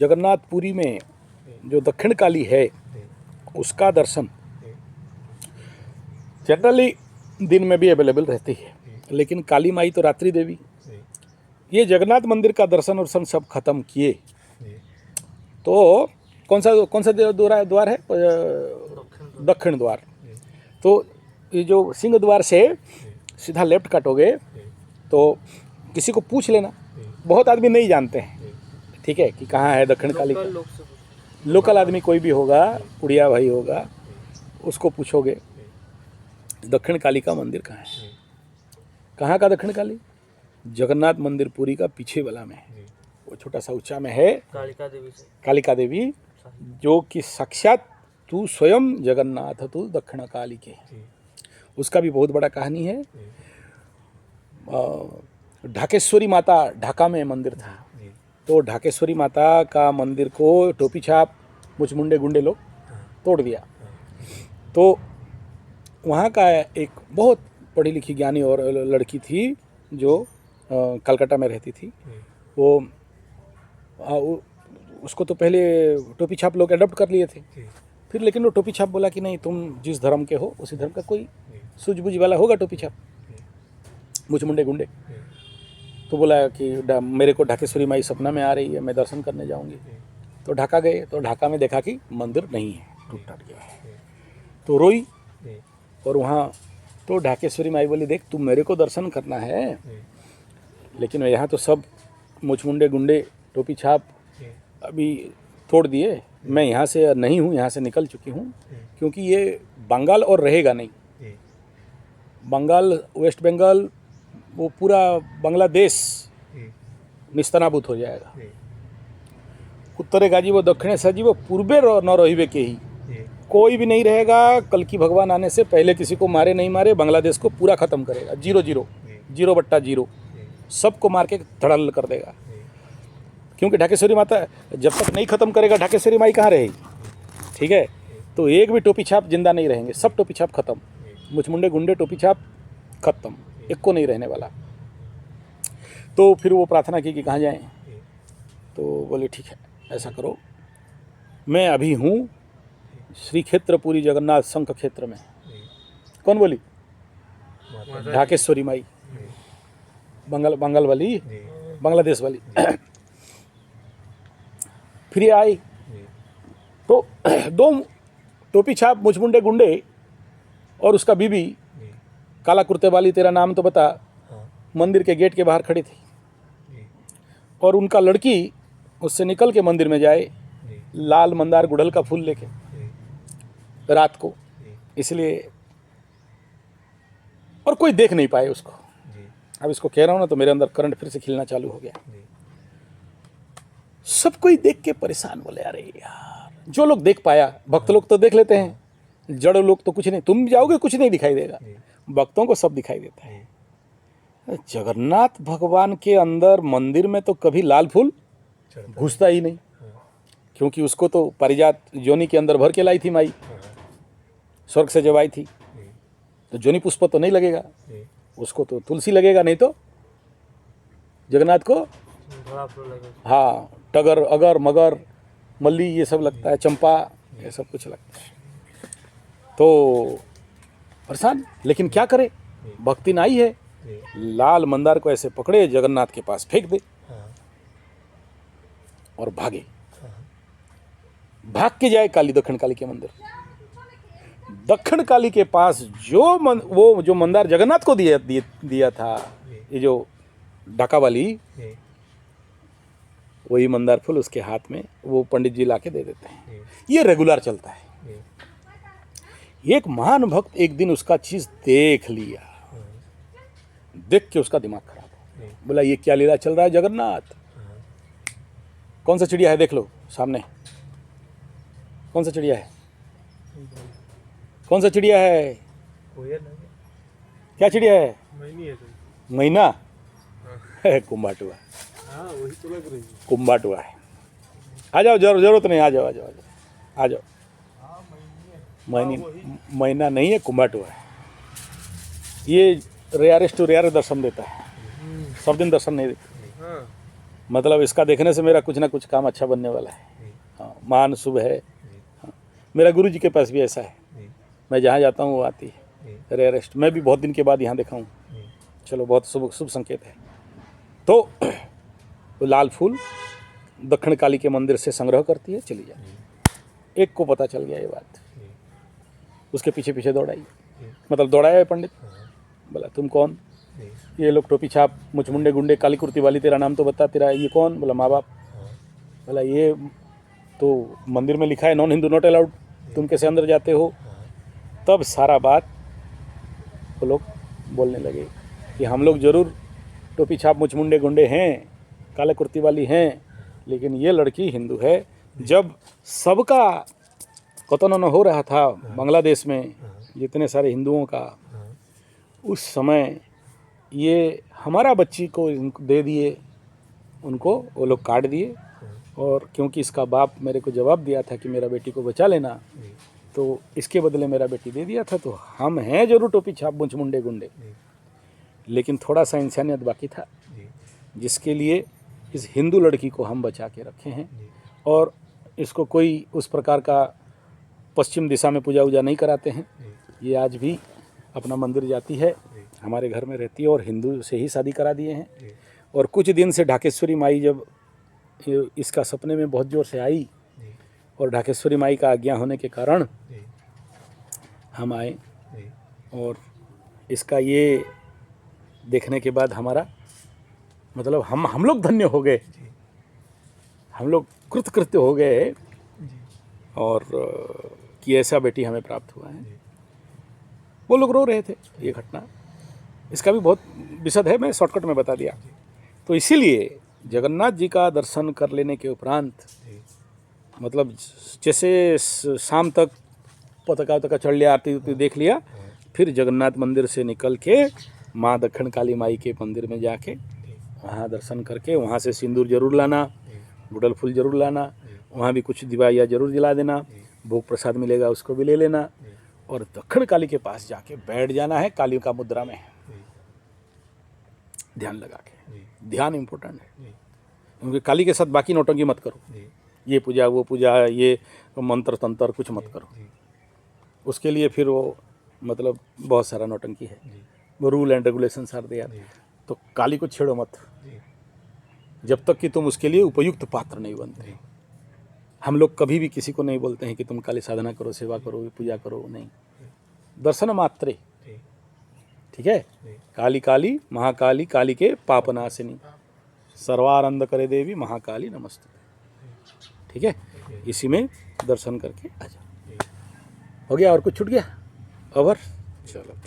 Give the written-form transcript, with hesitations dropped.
जगन्नाथपुरी में जो दक्षिण काली है उसका दर्शन जनरली दिन में भी अवेलेबल रहती है, लेकिन काली माई तो रात्रि देवी। ये जगन्नाथ मंदिर का दर्शन और सब खत्म किए तो कौन सा द्वार है? दक्षिण द्वार। तो ये जो सिंह द्वार से सीधा लेफ्ट कटोगे तो किसी को पूछ लेना, बहुत आदमी नहीं जानते हैं, ठीक है, कि कहाँ है दक्षिण काली का। लोकल आदमी कोई भी होगा, उड़िया भाई होगा, उसको पूछोगे दक्षिण काली का मंदिर कहाँ है। कहाँ का दक्षिण काली? जगन्नाथ मंदिर पुरी का पीछे वाला में है, वो छोटा सा ऊंचा में है कालिका देवी, जो कि साक्षात तू स्वयं जगन्नाथ तू दक्षिण काली के। उसका भी बहुत बड़ा कहानी है। ढाकेश्वरी माता ढाका में मंदिर था, तो ढाकेश्वरी माता का मंदिर को टोपी छाप मुचमुंडे गुंडे लोग तोड़ दिया। तो वहाँ का एक बहुत पढ़ी लिखी ज्ञानी और लड़की थी जो कलकत्ता में रहती थी। वो उसको तो पहले टोपी छाप लोग अडॉप्ट कर लिए थे, फिर लेकिन वो टोपी छाप बोला कि नहीं, तुम जिस धर्म के हो उसी धर्म का कोई सूझबूझ वाला होगा टोपी छाप मुचमुंडे गुंडे। तो बोला कि मेरे को ढाकेश्वरी माई सपना में आ रही है, मैं दर्शन करने जाऊंगी। तो ढाका गए, तो ढाका में देखा कि मंदिर नहीं है, टूट टाट गया है। तो रोई, और वहाँ तो ढाकेश्वरी माई बोली, देख तुम मेरे को दर्शन करना है, लेकिन यहाँ तो सब मुचमुंडे गुंडे टोपी छाप अभी तोड़ दिए, मैं यहाँ से नहीं हूँ, यहाँ से निकल चुकी हूँ, क्योंकि ये बंगाल और रहेगा नहीं। बंगाल, वेस्ट बंगाल, वो पूरा बांग्लादेश निस्तनाबूत हो जाएगा। उत्तरे गाजीबो दक्षिणे सजीबो पूर्वे न रहिबे के ही, कोई भी नहीं रहेगा। कल की भगवान आने से पहले किसी को मारे नहीं मारे, बांग्लादेश को पूरा खत्म करेगा। 0-0 सबको मार के धड़ल्ल कर देगा। क्योंकि ढाकेश्वरी माता जब तक नहीं खत्म करेगा, ढाकेश्वरी माई कहाँ रहेगी, ठीक है। तो एक भी टोपी छाप जिंदा नहीं रहेंगे, सब टोपी छाप खत्म, मुचमुंडे गुंडे टोपी छाप खत्म, एक को नहीं रहने वाला। तो फिर वो प्रार्थना की कि कहाँ जाएं, तो बोले ठीक है ऐसा करो, मैं अभी हूँ श्री क्षेत्र पुरी जगन्नाथ शंख क्षेत्र में। कौन बोली? ढाकेश्वरी माई, बंगाल वाली, बांग्लादेश वाली। फिर ये आई तो 2 टोपी छाप मुचमुंडे गुंडे और उसका बीबी काला कुर्ते वाली, तेरा नाम तो बता, मंदिर के गेट के बाहर खड़ी थी। और उनका लड़की उससे निकल के मंदिर में जाए लाल मंदार गुड़हल का फूल लेके रात को, इसलिए, और कोई देख नहीं पाए उसको। अब इसको कह रहा हूँ ना तो मेरे अंदर करंट फिर से खिलना चालू हो गया। सब कोई देख के परेशान, बोले अरे यार, जो लोग देख पाया, भक्त लोग तो देख लेते हैं, जड़ लोग तो कुछ नहीं, तुम जाओगे कुछ नहीं दिखाई देगा, भक्तों को सब दिखाई देता है। जगन्नाथ भगवान के अंदर मंदिर में तो कभी लाल फूल घुसता ही नहीं, क्योंकि उसको तो पारिजात जोनी के अंदर भर के लाई थी माई, स्वर्ग से जब आई थी। तो जोनी पुष्प तो नहीं लगेगा, उसको तो तुलसी लगेगा, नहीं तो जगन्नाथ को हाँ टगर, अगर, मगर, मल्ली, ये सब लगता है, चंपा, ये सब कुछ लगता है। तो परेशान, लेकिन क्या करे, भक्ति नाई है। लाल मंदार को ऐसे पकड़े, जगन्नाथ के पास फेंक दे और भागे, भाग के जाए काली, दक्षिण काली के मंदिर। दक्षिण काली के पास वो जो मंदार जगन्नाथ को दिया था, ये जो ढाका वाली, वही मंदार फूल उसके हाथ में वो पंडित जी लाके दे देते हैं। ये रेगुलर चलता है। एक महान भक्त एक दिन उसका चीज देख लिया, देख के उसका दिमाग खराब हो, बोला ये क्या लीला चल रहा है जगन्नाथ। कौन सा चिड़िया है देख लो सामने, कौन सा चिड़िया है, कौन सा चिड़िया है, क्या चिड़िया है? मैना है, कुंभाटुआ, कुंभाटुआ है। आ जाओ, जरूरत नहीं, आ जाओ, आ जाओ। मैना नहीं है, कुंभाटुआ है। ये रेयरेस्ट टू रेयर दर्शन देता है, सब दिन दर्शन नहीं देता। मतलब इसका देखने से मेरा कुछ ना कुछ काम अच्छा बनने वाला है। हाँ, मान शुभ है। हाँ, मेरा गुरु जी के पास भी ऐसा है, मैं जहाँ जाता हूँ वो आती है। रेयरेस्ट मैं भी बहुत दिन के बाद यहाँ देखा हूँ। चलो, बहुत शुभ शुभ संकेत है। तो वो लाल फूल दक्षिण काली के मंदिर से संग्रह करती है, चली जाती। एक को पता चल गया ये बात, उसके पीछे पीछे दौड़ाई, मतलब दौड़ाया है पंडित। बोला तुम कौन? ये लोग टोपी छाप मुचमुंडे गुंडे काली कुर्ती वाली, तेरा नाम तो बता, तेरा ये कौन? बोला माँ बाप। बोला ये तो मंदिर में लिखा है नॉन हिंदू नॉट अलाउड, तुम कैसे अंदर जाते हो? तब सारा बात वो लोग बोलने लगे कि हम लोग ज़रूर टोपी छाप मुचमुंडे गुंडे हैं, काले कुर्ती वाली हैं, लेकिन ये लड़की हिंदू है। जब सबका कतन हो रहा था बांग्लादेश में, जितने सारे हिंदुओं का, उस समय ये हमारा बच्ची को इनको दे दिए, उनको वो लोग काट दिए। और क्योंकि इसका बाप मेरे को जवाब दिया था कि मेरा बेटी को बचा लेना, तो इसके बदले मेरा बेटी दे दिया था। तो हम हैं जरूर टोपी छाप मुचमुंडे गुंडे, लेकिन थोड़ा सा इंसानियत बाकी था, जिसके लिए इस हिंदू लड़की को हम बचा के रखे हैं। और इसको कोई उस प्रकार का पश्चिम दिशा में पूजा वूजा नहीं कराते हैं। ये आज भी अपना मंदिर जाती है, हमारे घर में रहती है, और हिंदू से ही शादी करा दिए हैं। और कुछ दिन से ढाकेश्वरी माई जब इसका सपने में बहुत ज़ोर से आई, और ढाकेश्वरी माई का आज्ञा होने के कारण हम आए, और इसका ये देखने के बाद हमारा मतलब हम लोग धन्य हो गए, हम लोग कृतकृत्य हो गए, और कि ऐसा बेटी हमें प्राप्त हुआ है। वो लोग रो रहे थे, ये घटना इसका भी बहुत विशद है, मैं शॉर्टकट में बता दिया। तो इसीलिए जगन्नाथ जी का दर्शन कर लेने के उपरांत, मतलब जैसे शाम तक पताका उतका चढ़ लिया, आरती उरती देख लिया, फिर जगन्नाथ मंदिर से निकल के माँ दक्षिण काली माई के मंदिर में जाके वहाँ दर्शन करके, वहाँ से सिंदूर जरूर लाना, गुड़ल फूल जरूर लाना, वहाँ भी कुछ दिवाइया जरूर जला देना, भोग प्रसाद मिलेगा उसको भी ले लेना, और दक्षिण काली के पास जाके बैठ जाना है काली का मुद्रा में, ध्यान लगा के। ध्यान इम्पोर्टेंट है, क्योंकि काली के साथ बाकी नौटंकी मत करो, ये पूजा वो पूजा, ये मंत्र तंत्र कुछ मत करो। उसके लिए फिर वो मतलब बहुत सारा नौटंकी है, वो rule and regulation are there. तो काली को छेड़ो मत जब तक कि तुम उसके लिए उपयुक्त पात्र नहीं बनते। हम लोग कभी भी किसी को नहीं बोलते हैं कि तुम काली साधना करो, सेवा करो, पूजा करो, नहीं, दर्शन मात्रे, ठीक है। काली काली महाकाली काली के पापनाशिनी, सर्वानंद करे देवी महाकाली नमस्ते, ठीक है। इसी में दर्शन करके आ जाओ। हो गया? और कुछ छूट गया? ओवर? चलो।